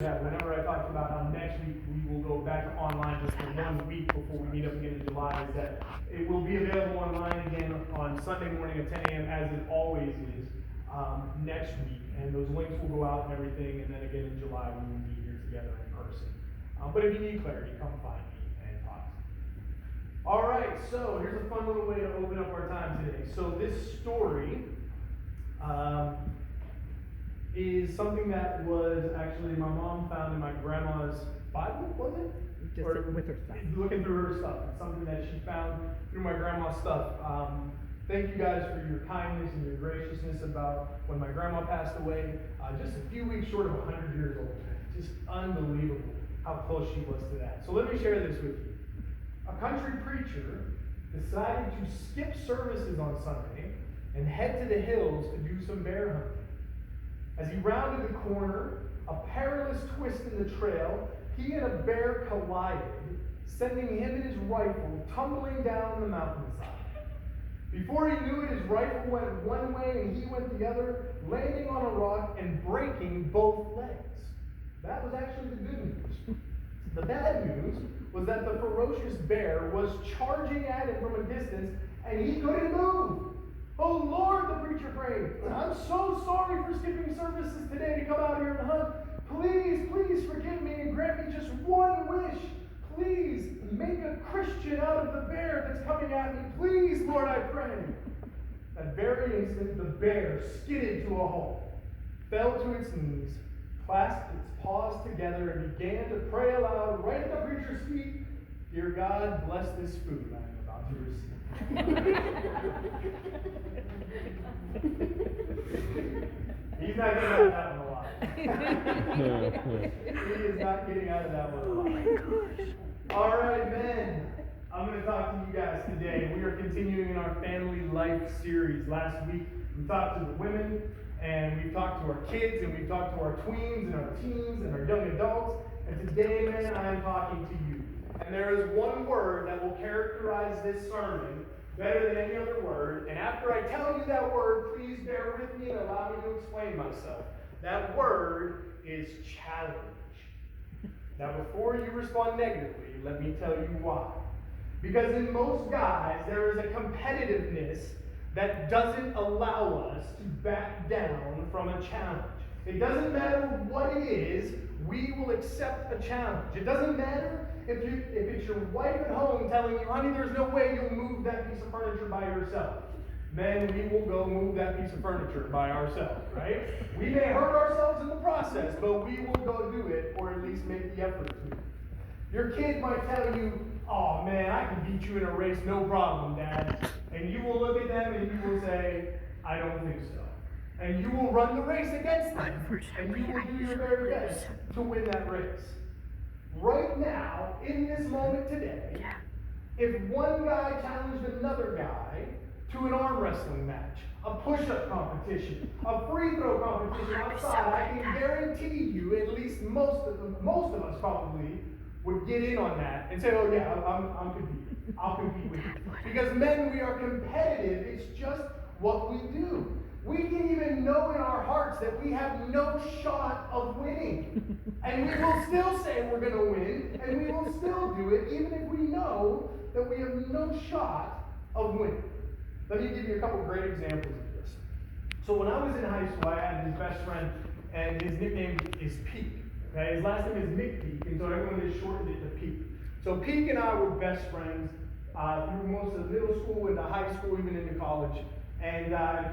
Yeah, whenever I talked about how next week we will go back to online just for 1 week before we meet up again in July, is that it will be available online again on Sunday morning at 10 a.m. as it always is next week. And those links will go out and everything. And then again in July we will be here together in person. But if you need clarity, come find me and talk to me. All right, so here's a fun little way to open up our time today. So this story is something that was actually my mom found in my grandma's Bible, was it? Just with her stuff. Looking through her stuff. It's something that she found through my grandma's stuff. Thank you guys for your kindness and your graciousness about when my grandma passed away. Just a few weeks short of 100 years old. Just unbelievable how close she was to that. So let me share this with you. A country preacher decided to skip services on Sunday and head to the hills to do some bear hunting. As he rounded the corner, a perilous twist in the trail, he and a bear collided, sending him and his rifle tumbling down the mountainside. Before he knew it, his rifle went one way and he went the other, landing on a rock and breaking both legs. That was actually the good news. The bad news was that the ferocious bear was charging at him from a distance and he couldn't move. Oh Lord, the preacher prayed, I'm so sorry for skipping services today to come out here and hunt. Please, please forgive me and grant me just one wish. Please make a Christian out of the bear that's coming at me. Please, Lord, I pray. That very instant, the bear skidded to a halt, fell to its knees, clasped its paws together, and began to pray aloud right at the preacher's feet. Dear God, bless this food I am about to receive. He's not getting out of that one alive. He is not getting out of that one alive. All right, men. I'm going to talk to you guys today. We are continuing in our family life series. Last week, we talked to the women, and we've talked to our kids, and we've talked to our tweens, and our teens, and our young adults. And today, men, I am talking to you. And there is one word that will characterize this sermon better than any other word. And after I tell you that word, please bear with me and allow me to explain myself. That word is challenge. Now, before you respond negatively, let me tell you why. Because in most guys, there is a competitiveness that doesn't allow us to back down from a challenge. It doesn't matter what it is, we will accept a challenge. It doesn't matter if it's your wife at home telling you, honey, there's no way you'll move that piece of furniture by yourself. Then we will go move that piece of furniture by ourselves, right? We may hurt ourselves in the process, but we will go do it, or at least make the effort to. Your kid might tell you, oh man, I can beat you in a race, no problem, Dad. And you will look at them and you will say, I don't think so. And you will run the race against them. And you will do your very best to win that race. Right now, in this moment today, if one guy challenged another guy to an arm wrestling match, a push-up competition, a free throw competition outside, I can guarantee you, at least most of us probably, would get in on that and say, oh yeah, I'm competing. I'll compete with you. Because men, we are competitive. It's just what we do. We can even know in our hearts that we have no shot of winning. And we will still say we're going to win, and we will still do it, even if we know that we have no shot of winning. Let me give you a couple great examples of this. So when I was in high school, I had this best friend, and his nickname is Peak. Okay? His last name is McPeak, and so everyone just shortened it to Peak. So Peak and I were best friends through most of middle school, into high school, even into college. And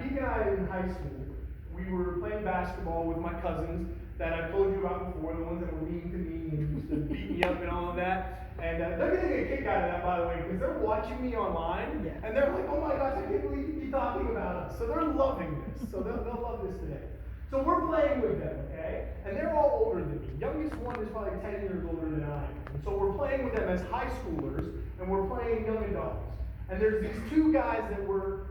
Peak and I in high school, we were playing basketball with my cousins that I told you about before, the ones that were mean to me and used to beat me up and all of that. And they're getting a kick out of that, by the way, because they're watching me online, and they're like, oh my gosh, I can't believe you're talking about us. So they're loving this. So they'll love this today. So we're playing with them, okay? And they're all older than me. Youngest one is probably 10 years older than I am. And so we're playing with them as high schoolers, and we're playing young adults. And there's these two guys that were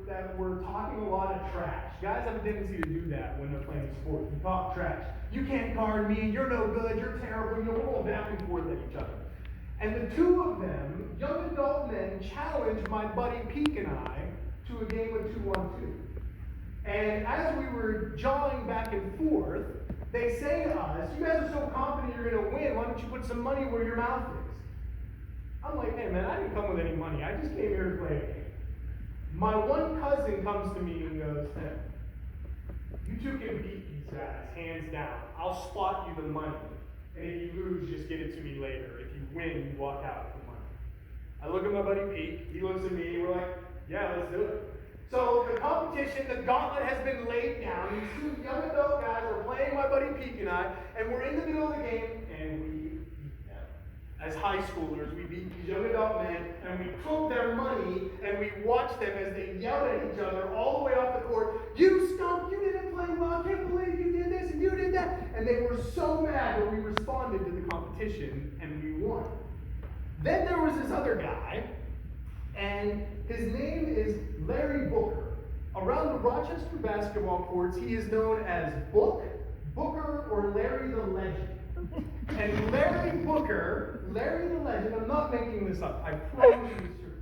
talking a lot of trash. Guys have a tendency to do that when they're playing sports. You talk trash. You can't guard me. You're no good. You're terrible. You know, we're going back and forth at each other. And the two of them, young adult men, challenged my buddy Peak and I to a game of 2-on-2. And as we were jawing back and forth, They say to us, you guys are so confident you're going to win, why don't you put some money where your mouth is? I'm like, hey man, I didn't come with any money. I just came here to play a game. My one cousin comes to me and goes, hey, you two can beat these guys, hands down. I'll spot you the money. And if you lose, just get it to me later. If you win, you walk out with the money. I look at my buddy Pete. He looks at me. We're like, yeah, let's do it. So the competition, the gauntlet has been laid down. These two young adult guys are playing my buddy Pete and I, and we're in the middle of the game, and we beat them. As high schoolers, we beat these young adult men, and we took their money, and we watched them as they yelled at each other all the way off the court. You stunk, you didn't play well, I can't believe you did this and you did that. And they were so mad that we responded to the competition, and we won. Then there was this other guy, and his name is Larry Booker. Around the Rochester basketball courts, he is known as Booker, or Larry the Legend. And Larry the Legend, I'm not making this up, I promise you it's true.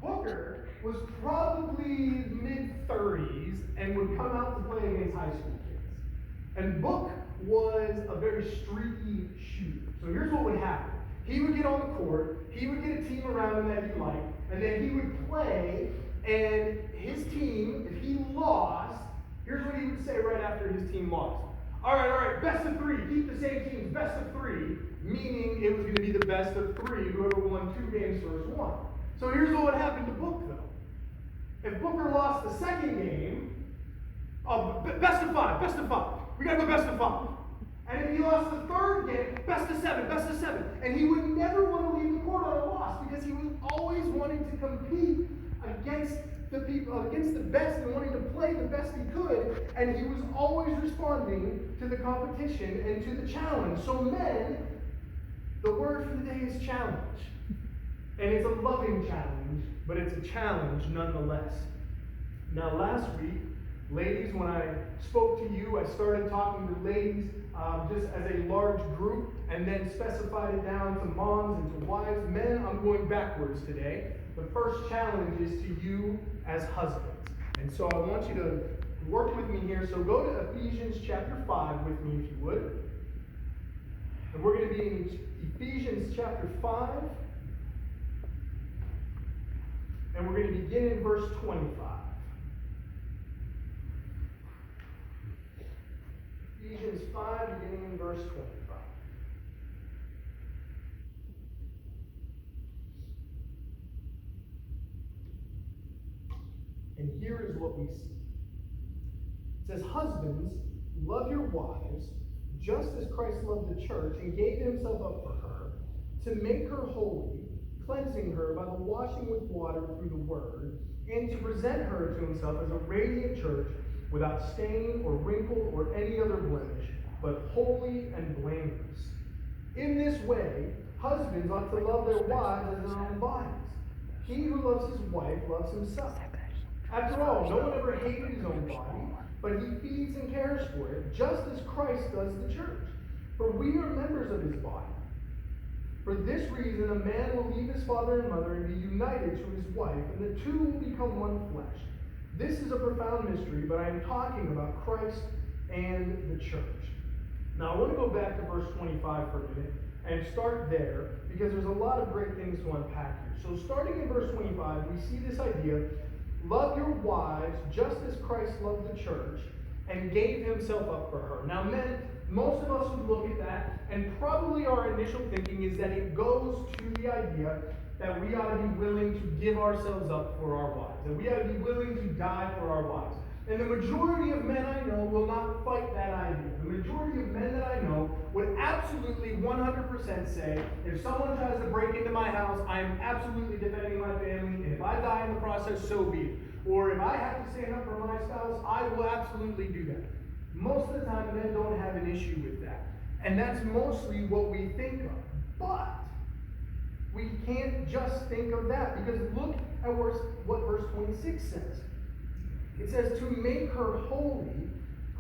Booker was probably mid-30s and would come out to play against high school kids. And Book was a very streaky shooter. So here's what would happen. He would get on the court, he would get a team around him that he liked, and then he would play, and his team, if he lost, here's what he would say right after his team lost. All right, best of three, keep the same teams, best of three, meaning it was going to be the best of three, whoever won 2 games first won. So here's what would happen to Book, though. If Booker lost the second game, best of five, we got to go best of 5. And if he lost the third game, best of 7. And he would never want to leave the court on a loss because he was always wanting to compete against the people, against the best, and wanting to play the best he could. And he was always responding to the competition and to the challenge. So men, the word for the day is challenge. And it's a loving challenge, but it's a challenge nonetheless. Now last week, ladies, when I spoke to you, I started talking to ladies just as a large group, and then specified it down to moms and to wives. Men, I'm going backwards today. The first challenge is to you as husbands. And so I want you to work with me here. So go to Ephesians chapter 5 with me, if you would. And we're going to be in Ephesians chapter 5. And we're going to begin in verse 25. Ephesians 5, beginning in verse 25. And here is what we see. It says, husbands, love your wives, just as Christ loved the church and gave himself up for her, to make her holy, cleansing her by the washing with water through the word, and to present her to himself as a radiant church, without stain or wrinkle or any other blemish, but holy and blameless. In this way, husbands ought to love their wives as their own bodies. He who loves his wife loves himself. After all, no one ever hated his own body, but he feeds and cares for it, just as Christ does the church. For we are members of his body. For this reason, a man will leave his father and mother and be united to his wife, and the two will become one flesh. This is a profound mystery, but I am talking about Christ and the church. Now, I want to go back to verse 25 for a minute and start there, because there's a lot of great things to unpack here. So starting in verse 25, we see this idea, love your wives just as Christ loved the church and gave himself up for her. Now, men, most of us would look at that, and probably our initial thinking is that it goes to the idea that we ought to be willing to give ourselves up for our wives, that we ought to be willing to die for our wives. And the majority of men I know will not fight that idea. The majority of men that I know would absolutely 100% say, if someone tries to break into my house, I am absolutely defending my family, and if I die in the process, so be it. Or if I have to stand up for my spouse, I will absolutely do that. Most of the time, men don't have an issue with that. And that's mostly what we think of. But we can't just think of that, because look at what verse 26 says. It says, to make her holy,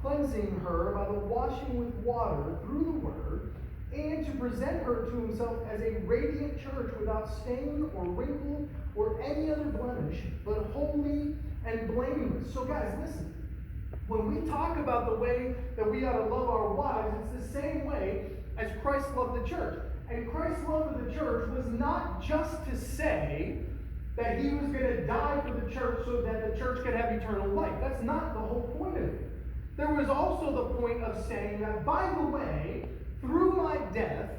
cleansing her by the washing with water through the word, and to present her to himself as a radiant church without stain or wrinkle or any other blemish, but holy and blameless. So guys, listen. When we talk about the way that we ought to love our wives, it's the same way as Christ loved the church. And Christ's love for the church was not just to say that he was going to die for the church so that the church could have eternal life. That's not the whole point of it. There was also the point of saying that, by the way, through my death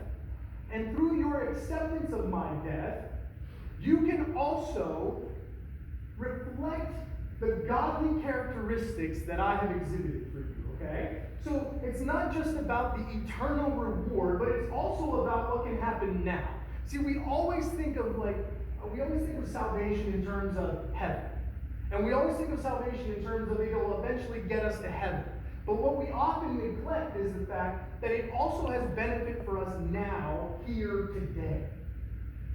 and through your acceptance of my death, you can also reflect the godly characteristics that I have exhibited for you, okay? So it's not just about the eternal reward, but it's also about what can happen now. See, we always think of salvation in terms of heaven. And we always think of salvation in terms of it'll eventually get us to heaven. But what we often neglect is the fact that it also has benefit for us now, here, today.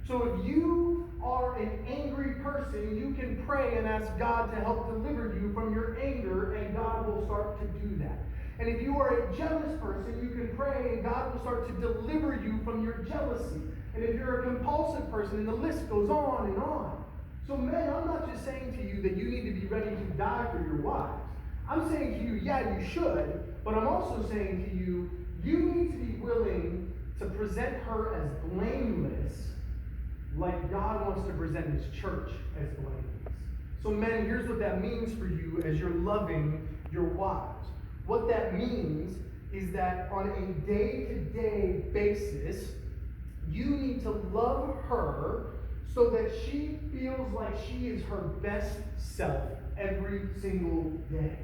So if you are an angry person, you can pray and ask God to help deliver you from your anger, and God will start to do that. And if you are a jealous person, you can pray and God will start to deliver you from your jealousy. And if you're a compulsive person, and the list goes on and on. So men, I'm not just saying to you that you need to be ready to die for your wives. I'm saying to you, yeah, you should, but I'm also saying to you, you need to be willing to present her as blameless, like God wants to present his church as blameless. So men, here's what that means for you as you're loving your wives. What that means is that on a day-to-day basis, you need to love her so that she feels like she is her best self every single day.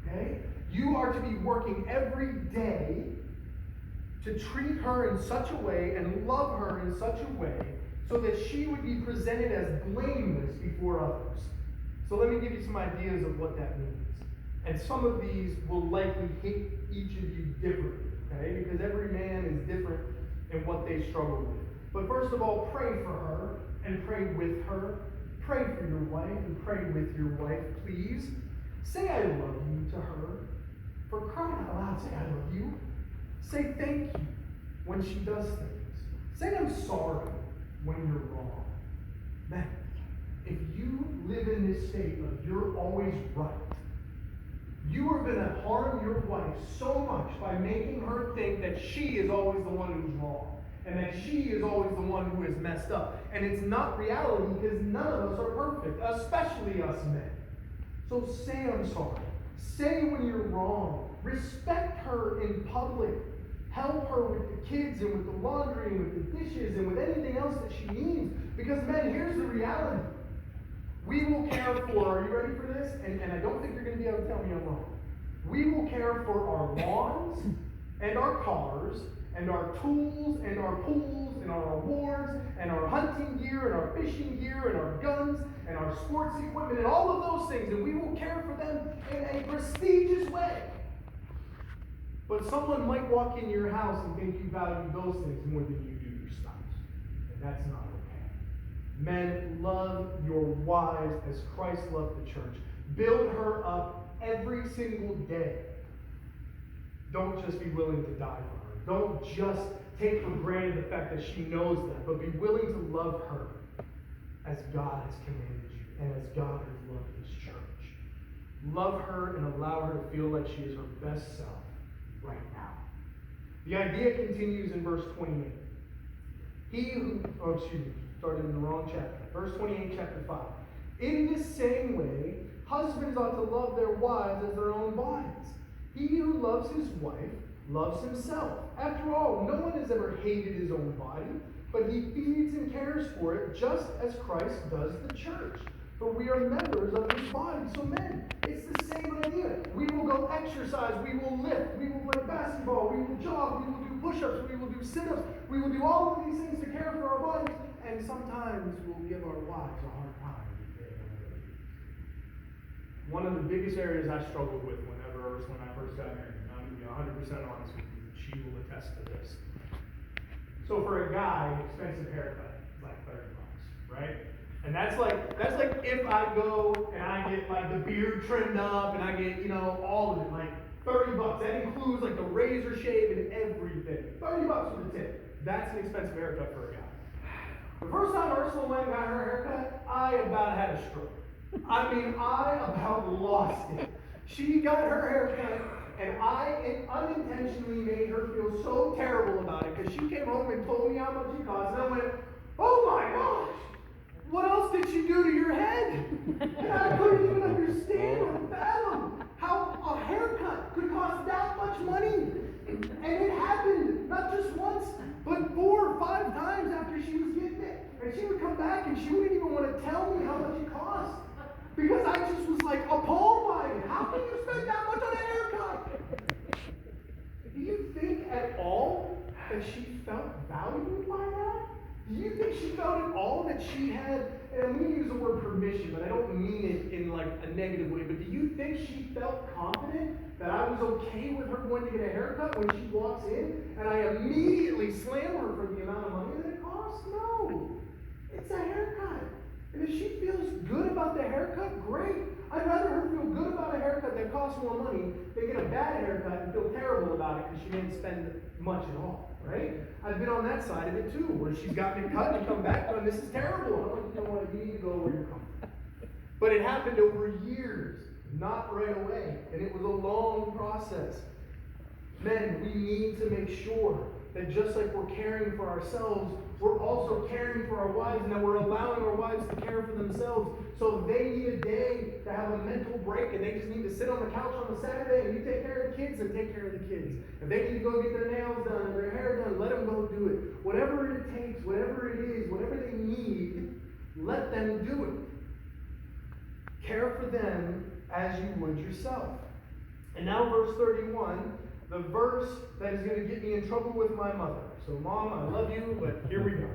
Okay? You are to be working every day to treat her in such a way and love her in such a way so that she would be presented as blameless before others. So let me give you some ideas of what that means. And some of these will likely hit each of you differently, okay? Because every man is different in what they struggle with. But first of all, pray for her and pray with her. Pray for your wife and pray with your wife, please. Say I love you to her. For crying out loud, say I love you. Say thank you when she does things. Say I'm sorry when you're wrong. Man, if you live in this state of you're always right, you are going to harm your wife so much by making her think that she is always the one who's wrong and that she is always the one who is messed up. And it's not reality because none of us are perfect, especially us men. So say I'm sorry. Say when you're wrong. Respect her in public. Help her with the kids and with the laundry and with the dishes and with anything else that she needs. Because men, here's the reality. We will care for, are you ready for this? And I don't think you're going to be able to tell me I'm wrong. We will care for our lawns and our cars and our tools and our pools and our awards and our hunting gear and our fishing gear and our guns and our sports equipment and all of those things. And we will care for them in a prestigious way. But someone might walk in your house and think you value those things more than you do your spouse. And that's not okay. Men, love your wives as Christ loved the church. Build her up every single day. Don't just be willing to die for her. Don't just take for granted the fact that she knows that, but be willing to love her as God has commanded you and as God has loved his church. Love her and allow her to feel like she is her best self right now. The idea continues in verse 28. Started in the wrong chapter. Verse 28, chapter 5. In this same way, husbands ought to love their wives as their own bodies. He who loves his wife loves himself. After all, no one has ever hated his own body, but he feeds and cares for it just as Christ does the church. For we are members of his body. So men, it's the same idea. We will go exercise, we will lift, we will play basketball, we will jog, we will do push-ups, we will do sit-ups, we will do all of these things to care for our bodies, and sometimes we'll give our wives a hard time. One of the biggest areas I struggled with when I first got married, and I'm going to be 100% honest with you, she will attest to this. So for a guy, expensive haircut is like $30, right? And that's like if I go and I get like the beard trimmed up and I get, all of it, like $30. That includes like the razor shave and everything. $30 for the tip. That's an expensive haircut for a guy. The first time Ursula went and got her haircut, I about had a stroke. I about lost it. She got her hair cut, and I unintentionally made her feel so terrible about it because she came home and told me how much it cost, and I went, oh my gosh, what else did she do to your head? And I couldn't even understand or fathom how a haircut could cost that much money. And it happened not just once, but 4 or 5 times after she was getting it. And she would come back and she wouldn't even want to tell me how much it cost. Because I just was like appalled by it. How can you spend that much on a haircut? Do you think at all that she felt valued by that? Do you think she felt at all that she had, and I'm going to use the word permission, but I don't mean it in like a negative way, but do you think she felt confident that I was okay with her going to get a haircut when she walks in and I immediately slam her for the amount of money that it costs? No. It's a haircut. And if she feels good about the haircut, great. I'd rather her feel good about a haircut that costs more money than get a bad haircut and feel terrible about it because she didn't spend much at all, right? I've been on that side of it too, where she's gotten it cut and come back and this is terrible. I'm like, you know what, you need to go where you're coming from. But it happened over years, not right away. And it was a long process. Men, we need to make sure that just like we're caring for ourselves, we're also caring for our wives, and that we're allowing our wives to care for themselves. So if they need a day to have a mental break, and they just need to sit on the couch on a Saturday, and you take care of the kids, and take care of the kids. If they need to go get their nails done and their hair done, let them go do it. Whatever it takes, whatever it is, whatever they need, let them do it. Care for them as you would yourself. And now verse 31, the verse that is going to get me in trouble with my mother. So Mom, I love you, but here we go.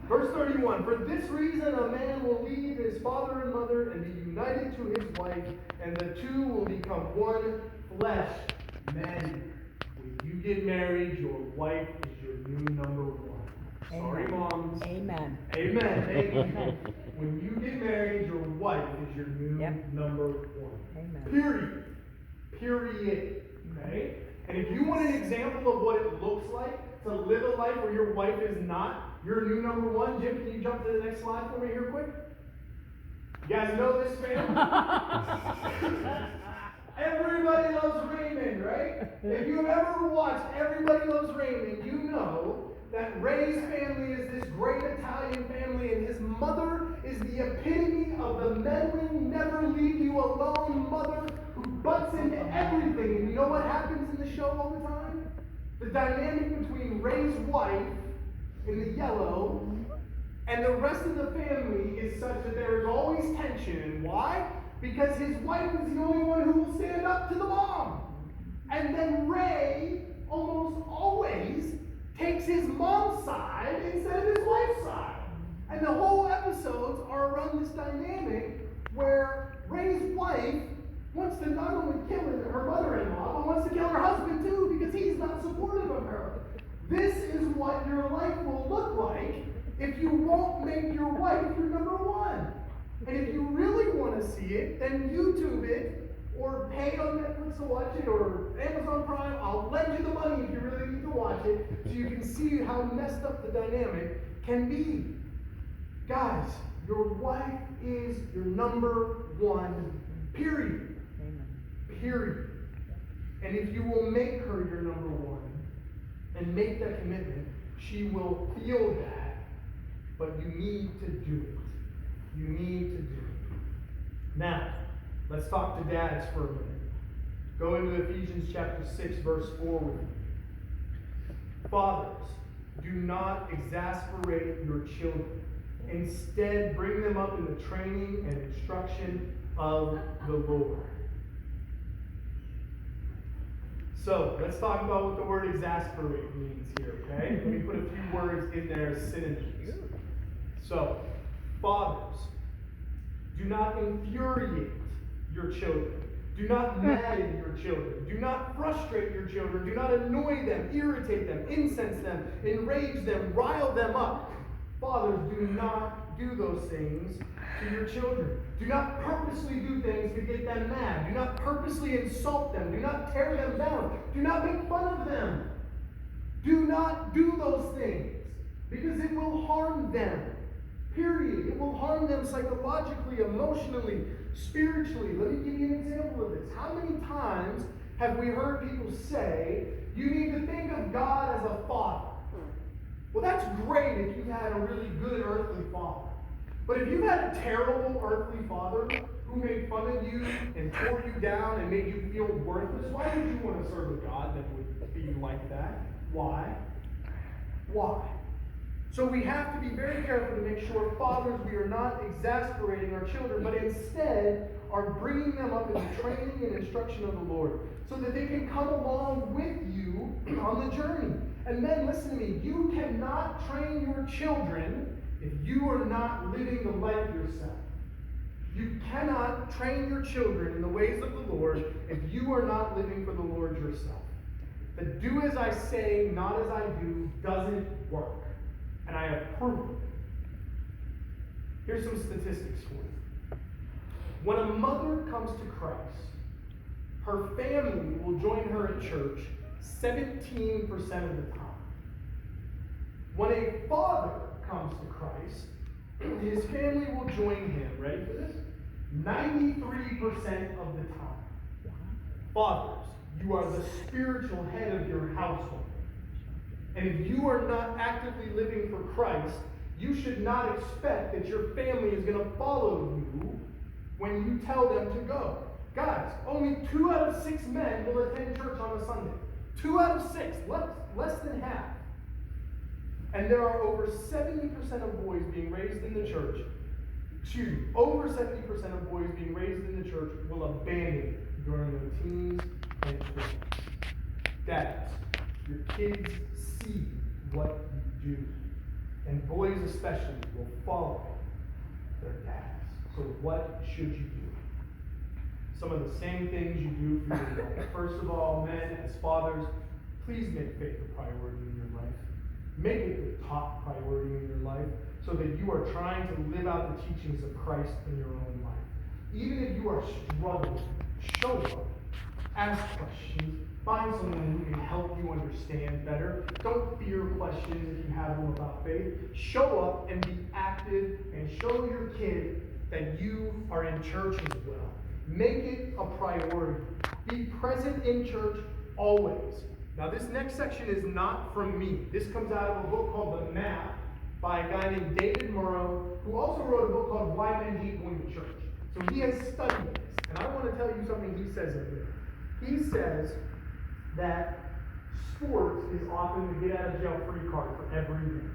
Verse 31, for this reason a man will leave his father and mother and be united to his wife, and the two will become one flesh. Men, when you get married, your wife is your new number one. Sorry, moms. Amen. Amen. Amen. When you get married, your wife is your new number one. Amen. Period. Period. Okay? And if you want an example of what it looks like to live a life where your wife is not your new number one, Jim, can you jump to the next slide for me here quick? You guys know this family? Everybody Loves Raymond, right? If you've ever watched Everybody Loves Raymond, you know that Ray's family is this great Italian family, and his mother is the epitome of the meddling, never leave you alone mother who butts into everything. And you know what happens in the show all the time? The dynamic between Ray's wife in the yellow and the rest of the family is such that there is always tension. And why? Because his wife is the only one who will stand up to the mom. And then Ray almost always takes his mom's side instead of his wife's side. And the whole episodes are around this dynamic where Ray's wife wants to not only kill her mother-in-law, but wants to kill her husband too because he's not supportive of her. This is what your life will look like if you won't make your wife your number one. And if you really want to see it, then YouTube it, or pay on Netflix to watch it, or Amazon Prime. I'll lend you the money if you really need to watch it, so you can see how messed up the dynamic can be. Guys, your wife is your number one, period. Period. And if you will make her your number one, and make that commitment, she will feel that, but you need to do it. You need to do it. Now, let's talk to dads for a minute. Go into Ephesians chapter 6, verse 4 with me. Fathers, do not exasperate your children. Instead, bring them up in the training and instruction of the Lord. So, let's talk about what the word exasperate means here, okay? Let me put a few words in there as synonyms. So, fathers, do not infuriate your children. Do not madden your children. Do not frustrate your children. Do not annoy them, irritate them, incense them, enrage them, rile them up. Fathers, do not do those things to your children. Do not purposely do things to get them mad. Do not purposely insult them. Do not tear them down. Do not make fun of them. Do not do those things because it will harm them. Period. It will harm them psychologically, emotionally, spiritually. Let me give you an example of this. How many times have we heard people say, you need to think of God as a father? Well, that's great if you've had a really good earthly father. But if you've had a terrible earthly father who made fun of you and tore you down and made you feel worthless, why would you want to serve a God that would be like that? Why? Why? So we have to be very careful to make sure, fathers, we are not exasperating our children, but instead are bringing them up in the training and instruction of the Lord so that they can come along with you on the journey. And men, listen to me. You cannot train your children if you are not living the life yourself. You cannot train your children in the ways of the Lord if you are not living for the Lord yourself. The do as I say, not as I do doesn't work. And I have proof of it. Here's some statistics for you. When a mother comes to Christ, her family will join her at church 17% of the time. When a father comes to Christ, his family will join him, ready for this? 93% of the time. Fathers, you are the spiritual head of your household. And if you are not actively living for Christ, you should not expect that your family is going to follow you when you tell them to go. Guys, only 2 out of 6 men will attend church on a Sunday. 2 out of 6, less than half. And there are over 70% of boys being raised in the church. Over 70% of boys being raised in the church will abandon during their teens and 20s. Dads, your kids see what you do. And boys especially will follow their dads. So what should you do? Some of the same things you do for your life. First of all, men, as fathers, please make faith a priority in your life. Make it the top priority in your life so that you are trying to live out the teachings of Christ in your own life. Even if you are struggling, show up. Ask questions. Find someone who can help you understand better. Don't fear questions if you have them about faith. Show up and be active and show your kid that you are in church as well. Make it a priority. Be present in church always. Now, this next section is not from me. This comes out of a book called The Map by a guy named David Murrow, who also wrote a book called Why Men Hate Going to Church. So he has studied this, and I want to tell you something he says in here. He says that sports is often the get-out-of-jail-free card for every man,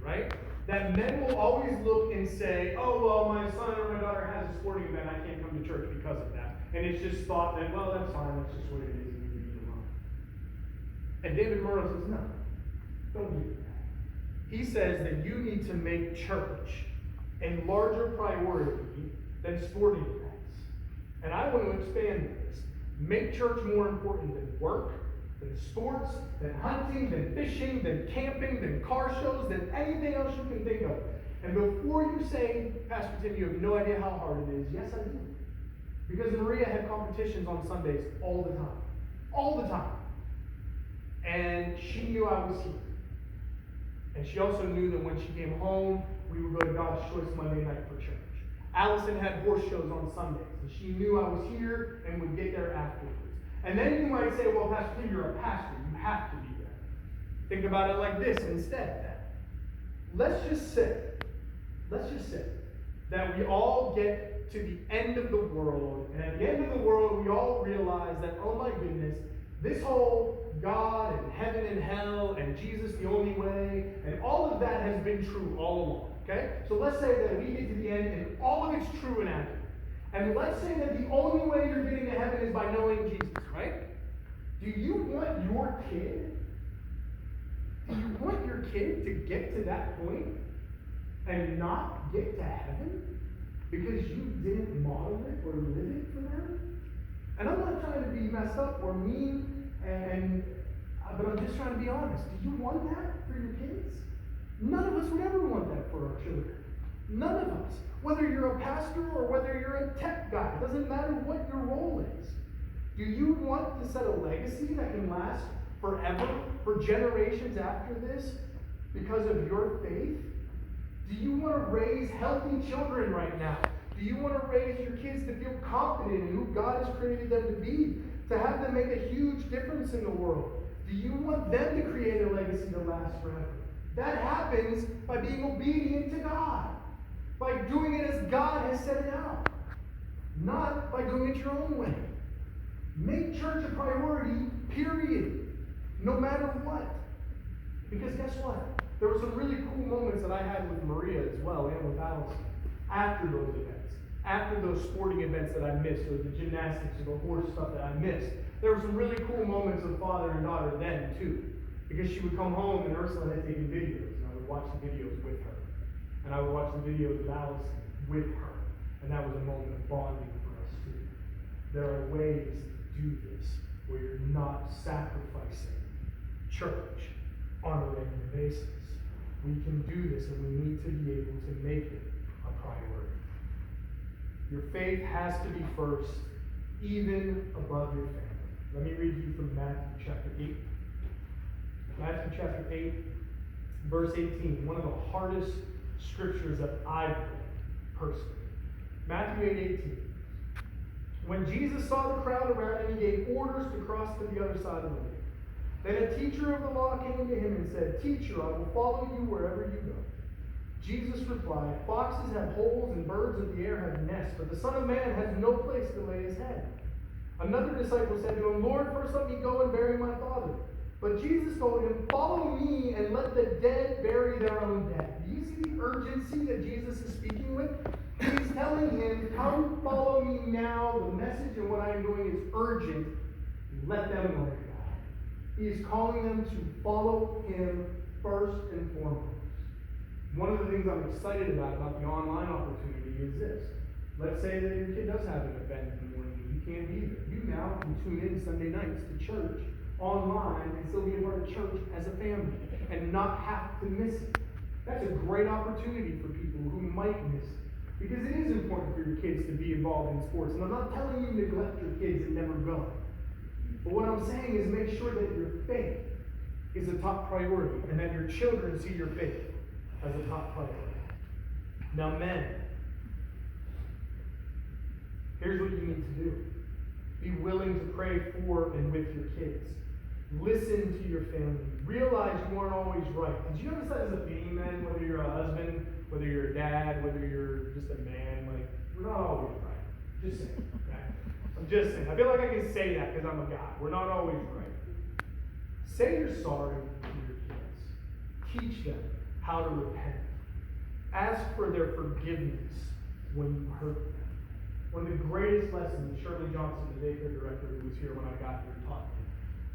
right? That men will always look and say, oh, well, my son or my daughter has a sporting event, I can't come to church because of that. And it's just thought that, well, that's fine, that's just what it is. And David Murrow says, no, don't do that. He says that you need to make church a larger priority than sporting events. And I want to expand this. Make church more important than work, than sports, than hunting, than fishing, than camping, than car shows, than anything else you can think of. And before you say, Pastor Tim, you have no idea how hard it is, yes, I do. Because Maria had competitions on Sundays all the time. All the time. And she knew I was here. And she also knew that when she came home, we would go to God's Choice Monday night for church. Allison had horse shows on Sundays, and she knew I was here and would get there afterwards. And then you might say, well, Pastor Tim, you're a pastor. You have to be there. Think about it like this instead. Let's just say that we all get to the end of the world, and at the end of the world, we all realize that, oh my goodness, this whole God and heaven and hell and Jesus the only way, and all of that has been true all along, okay? So let's say that we get to the end and all of it's true and accurate. And let's say that the only way you're getting to heaven is by knowing Jesus, right? Do you want your kid to get to that point and not get to heaven because you didn't model it or live it for them? And I'm not trying to be messed up or mean, but I'm just trying to be honest. Do you want that for your kids? None of us would ever want that for our children. None of us. Whether you're a pastor or whether you're a tech guy, it doesn't matter what your role is. Do you want to set a legacy that can last forever, for generations after this, because of your faith? Do you want to raise healthy children right now? Do you want to raise your kids to feel confident in who God has created them to be? To have them make a huge difference in the world? Do you want them to create a legacy to last forever? That happens by being obedient to God. By doing it as God has set it out. Not by doing it your own way. Make church a priority, period. No matter what. Because guess what? There were some really cool moments that I had with Maria as well, and with Allison, after those events. After those sporting events that I missed, or the gymnastics or the horse stuff that I missed. There were some really cool moments of father and daughter then, too. Because she would come home and Ursula had taken videos, and I would watch the videos with her. And I would watch the videos with Allison with her. And that was a moment of bonding for us, too. There are ways to do this where you're not sacrificing church on a regular basis. We can do this, and we need to be able to make it a priority. Your faith has to be first, even above your family. Let me read you from Matthew chapter 8. Matthew chapter 8, verse 18. One of the hardest scriptures that I've read, personally. Matthew 8:18. When Jesus saw the crowd around him, he gave orders to cross to the other side of the lake. Then a teacher of the law came to him and said, "Teacher, I will follow you wherever you go." Jesus replied, "Foxes have holes and birds of the air have nests, but the Son of Man has no place to lay his head." Another disciple said to him, "Lord, first let me go and bury my father." But Jesus told him, "Follow me and let the dead bury their own dead." Do you see the urgency that Jesus is speaking with? He's telling him, "Come follow me now. The message and what I'm doing is urgent. Let them know God." He is calling them to follow him first and foremost. One of the things I'm excited about the online opportunity is this. Let's say that your kid does have an event in the morning and you can't be there. You now can tune in Sunday nights to church online and still be a part of church as a family and not have to miss it. That's a great opportunity for people who might miss it. Because it is important for your kids to be involved in sports. And I'm not telling you to neglect your kids and never go. But what I'm saying is make sure that your faith is a top priority and that your children see your faith as a top priority. Now, men, here's what you need to do. Be willing to pray for and with your kids. Listen to your family. Realize you aren't always right. Did you notice that as a theme, man? Whether you're a husband, whether you're a dad, whether you're just a man, like, we're not always right. Just saying, okay? I'm just saying. I feel like I can say that because I'm a guy. We're not always right. Say you're sorry to your kids. Teach them how to repent. Ask for their forgiveness when you hurt them. One of the greatest lessons Shirley Johnson, the daycare director who was here when I got here, taught me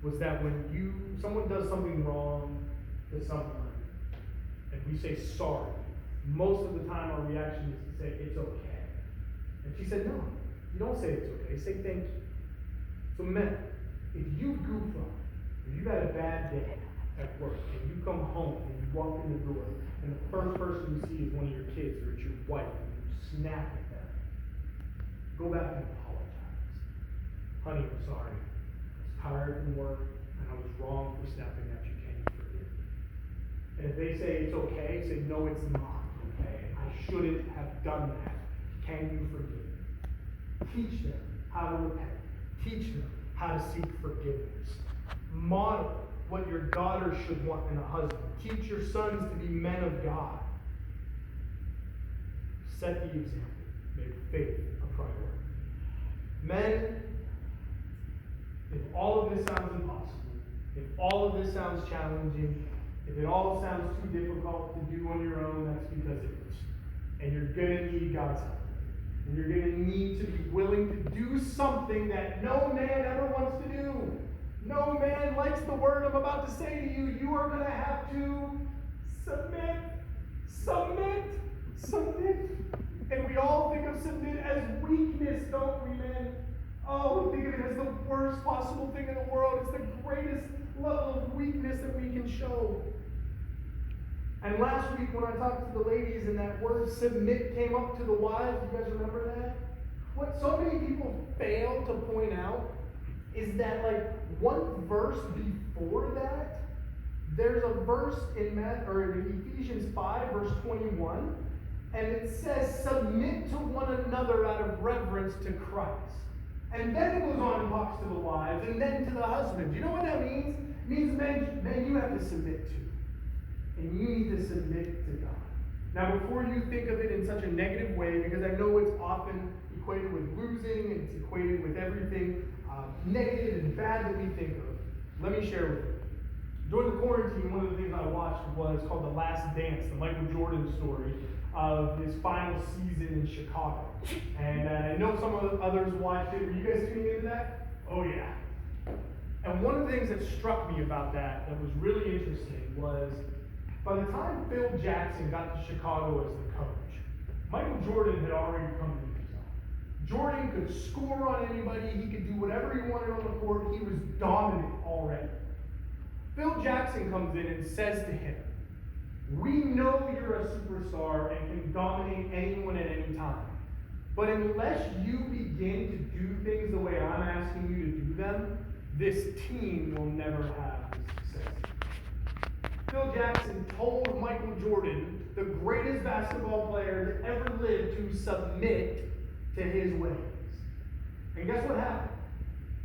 was that when someone does something wrong to someone, and we say sorry, most of the time our reaction is to say it's okay. And she said, no, you don't say it's okay, say thank you. So men, if you goof up, if you've had a bad day at work, and you come home and you walk in the door, and the first person you see is one of your kids or it's your wife, and you snap at them, go back and apologize. Honey, I'm sorry. I was tired from work, and I was wrong for snapping at you. Can you forgive me? And if they say it's okay, say no, it's not okay. I shouldn't have done that. Can you forgive me? Teach them how to repent. Teach them how to seek forgiveness. Model what your daughter should want in a husband. Teach your sons to be men of God. Set the example. Make faith a priority. Men, if all of this sounds impossible, if all of this sounds challenging, if it all sounds too difficult to do on your own, that's because it is. And you're going to need God's help. And you're going to need to be willing to do something that no man ever wants to do. No man likes the word I'm about to say to you. You are going to have to submit. Submit. Submit. And we all think of submit as weakness, don't we, men? Oh, we think of it as the worst possible thing in the world. It's the greatest level of weakness that we can show. And last week when I talked to the ladies and that word submit came up to the wives, you guys remember that? What so many people fail to point out is that like one verse before that, There's a verse in Ephesians 5, verse 21, and it says, submit to one another out of reverence to Christ. And then it goes on and talks to the wives, and then to the husbands. You know what that means? It means men you have to submit to. And you need to submit to God. Now, before you think of it in such a negative way, because I know it's often equated with losing, and it's equated with everything negative and bad that we think of, let me share with you. During the quarantine, one of the things I watched was called The Last Dance, the Michael Jordan story of his final season in Chicago. And I know some of the others watched it. Were you guys tuning into that? Oh, yeah. And one of the things that struck me about that was really interesting was by the time Phil Jackson got to Chicago as the coach, Michael Jordan had already come to himself. Jordan could score on anybody. He could do whatever he wanted on the court. He was dominant already. Phil Jackson comes in and says to him, we know you're a superstar and can dominate anyone at any time. But unless you begin to do things the way I'm asking you to do them, this team will never have success. Phil Jackson told Michael Jordan, the greatest basketball player that ever lived, to submit to his ways. And guess what happened?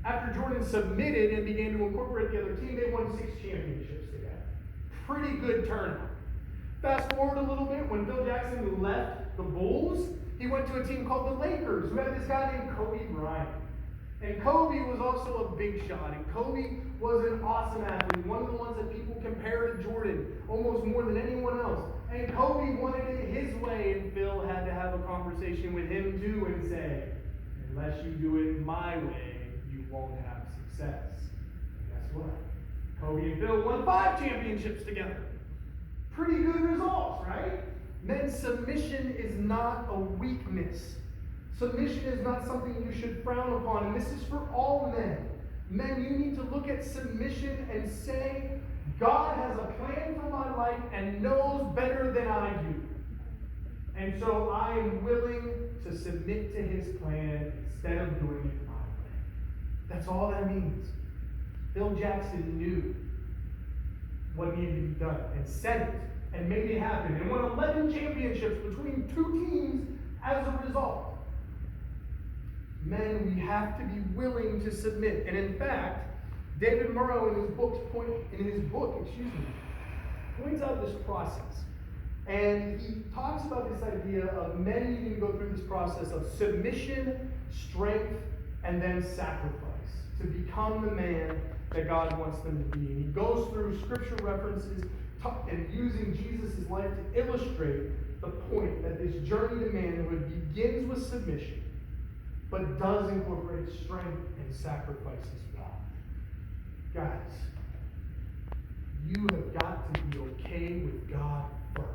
After Jordan submitted and began to incorporate the other team, they won 6 championships together. Pretty good turnout. Fast forward a little bit, when Phil Jackson left the Bulls, he went to a team called the Lakers, who had this guy named Kobe Bryant. And Kobe was also a big shot, and Kobe was an awesome athlete, one of the ones that people compare to Jordan almost more than anyone else. And Kobe wanted it his way, and Phil had to have a conversation with him too and say, unless you do it my way, you won't have success. And guess what? Kobe and Phil won 5 championships together. Pretty good results, right? Men, submission is not a weakness. Submission is not something you should frown upon, and this is for all men. Men, you need to look at submission and say, God has a plan for my life and knows better than I do. And so I am willing to submit to his plan instead of doing it my way. That's all that means. Phil Jackson knew what needed to be done and said it and made it happen and won 11 championships between 2 teams as a result. Men, we have to be willing to submit. And in fact, David Murrow in his book points out this process. And he talks about this idea of men needing to go through this process of submission, strength, and then sacrifice to become the man that God wants them to be. And he goes through scripture references and using Jesus' life to illustrate the point that this journey to manhood begins with submission, but does incorporate strength and sacrifice as well. Guys, you have got to be okay with God first.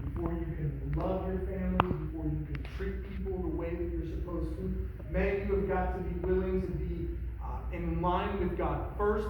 Before you can love your family, before you can treat people the way that you're supposed to, men, you have got to be willing to be in line with God first.